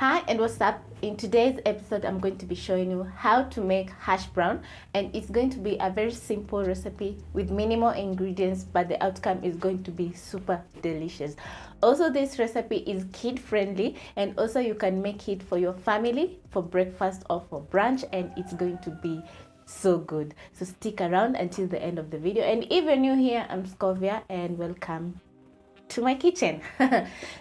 Hi and what's up? In today's episode I'm going to be showing you how to make hash brown, and it's going to be a very simple recipe with minimal ingredients, but the outcome is going to be super delicious. Also, this recipe is kid friendly, and also you can make it for your family for breakfast or for brunch, and it's going to be so good. So stick around until the end of the video. And if you're new here, I'm Scovia and welcome to my kitchen.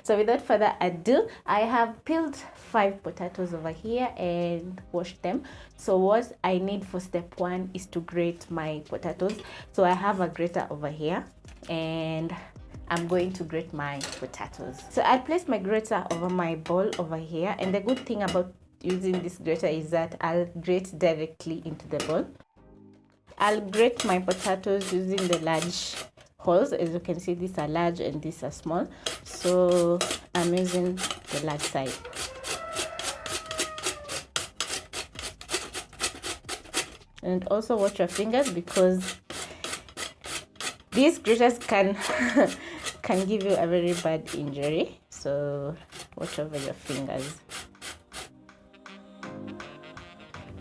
So without further ado, I have peeled 5 potatoes over here and washed them. So what I need for step 1 is to grate my potatoes. So I have a grater over here and I'm going to grate my potatoes. So I'll place my grater over my bowl over here, and the good thing about using this grater is that I'll grate directly into the bowl. I'll grate my potatoes using the large holes. As you can see, these are large and these are small, so I'm using the large side. And also watch your fingers, because these graters can can give you a very bad injury, so watch over your fingers.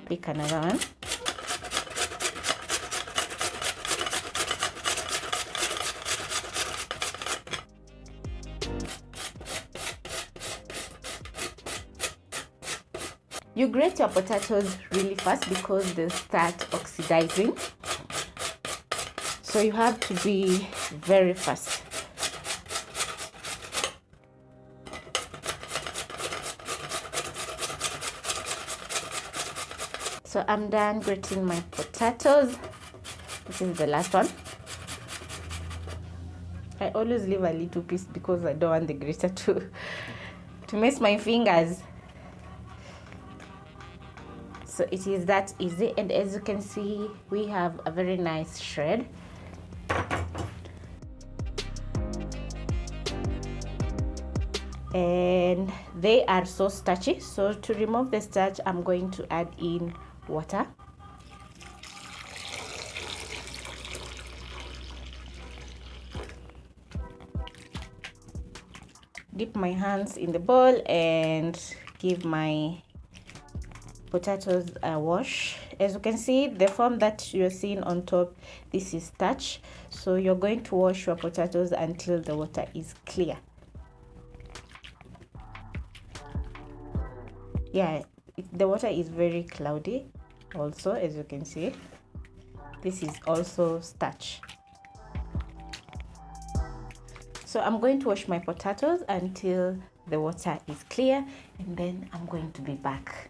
Pick another one. You grate your potatoes really fast because they start oxidizing, so you have to be very fast. So I'm done grating my potatoes. This is the last one. I always leave a little piece because I don't want the grater to mess my fingers. So it is that easy, and as you can see, we have a very nice shred. And they are so starchy, so to remove the starch I'm going to add in water. Dip my hands in the bowl and give my potatoes a wash. As you can see, the foam that you're seeing on top, this is starch, so you're going to wash your potatoes until the water is clear. Yeah, the water is very cloudy also, as you can see. This is also starch. So I'm going to wash my potatoes until the water is clear, and then I'm going to be back.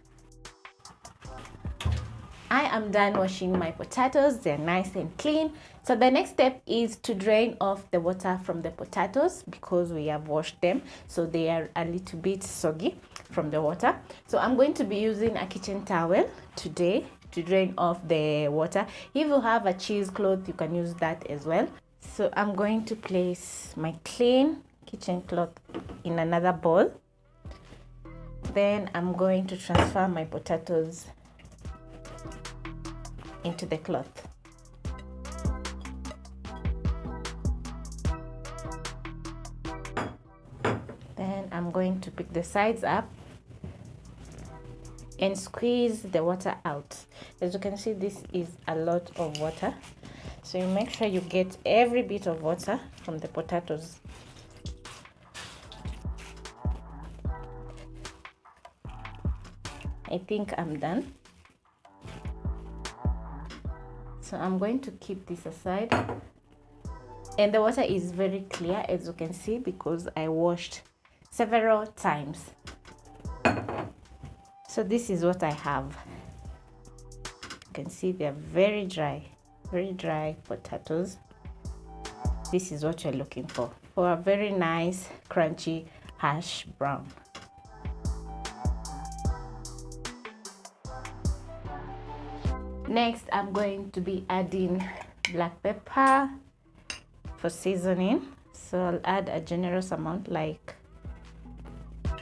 I am done washing my potatoes. They're nice and clean. So the next step is to drain off the water from the potatoes, because we have washed them, so they are a little bit soggy from the water. So I'm going to be using a kitchen towel today to drain off the water. If you have a cheesecloth, you can use that as well. So I'm going to place my clean kitchen cloth in another bowl. Then I'm going to transfer my potatoes into the cloth. Then I'm going to pick the sides up and squeeze the water out. As you can see, this is a lot of water, so you make sure you get every bit of water from the potatoes. I think I'm done. So I'm going to keep this aside, and the water is very clear, as you can see, because I washed several times. So this is what I have. You can see they're very dry potatoes. This is what you're looking for a very nice crunchy hash brown. Next, I'm going to be adding black pepper for seasoning. So I'll add a generous amount, like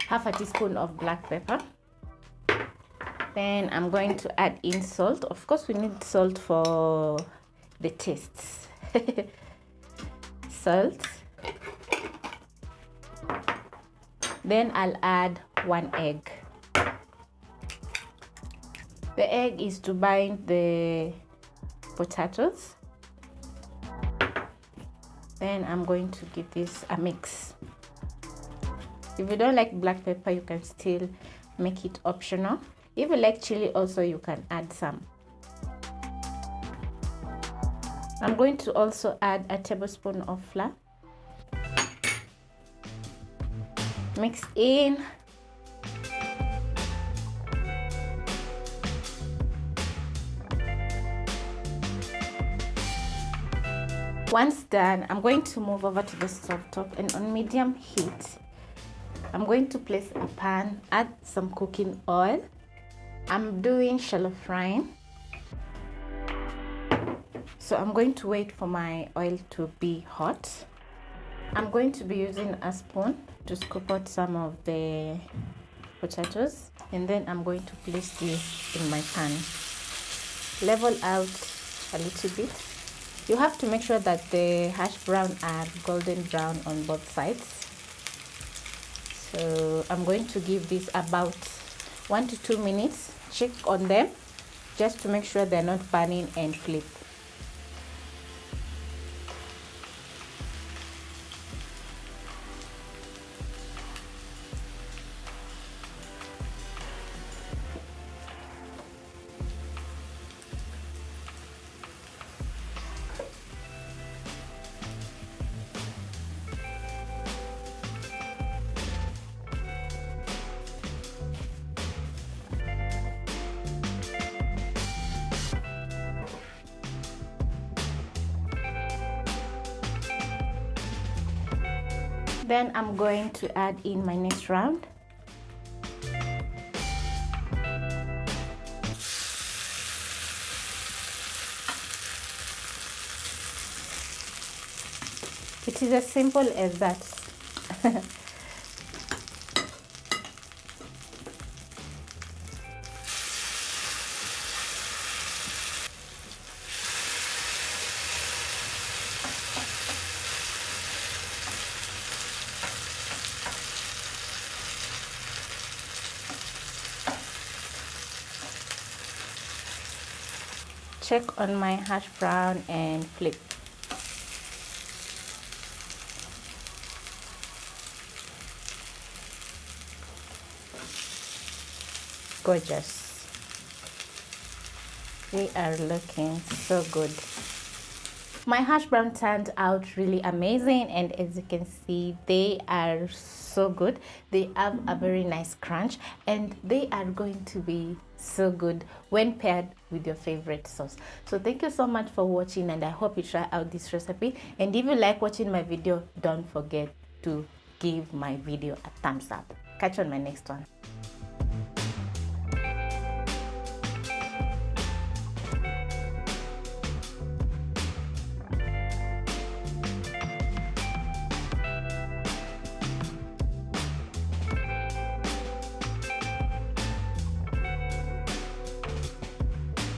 half a teaspoon of black pepper. Then I'm going to add in salt. Of course, we need salt for the taste. Salt. Then I'll add 1 egg. The egg is to bind the potatoes. Then I'm going to give this a mix. If you don't like black pepper, you can still make it optional. If you like chili also, you can add some. I'm going to also add a tablespoon of flour. Mix in. Once done, I'm going to move over to the stove top, and on medium heat, I'm going to place a pan, add some cooking oil. I'm doing shallow frying. So I'm going to wait for my oil to be hot. I'm going to be using a spoon to scoop out some of the potatoes, and then I'm going to place this in my pan. Level out a little bit. You have to make sure that the hash brown are golden brown on both sides. So I'm going to give this about 1 to 2 minutes. Check on them just to make sure they're not burning and flip. Then I'm going to add in my next round. It is as simple as that. Check on my hash brown and flip. Gorgeous. They are looking so good. My hash brown turned out really amazing, and as you can see, they are so good. They have a very nice crunch, and they are going to be so good when paired with your favorite sauce. So thank you so much for watching, and I hope you try out this recipe. And if you like watching my video, don't forget to give my video a thumbs up. Catch you on my next one.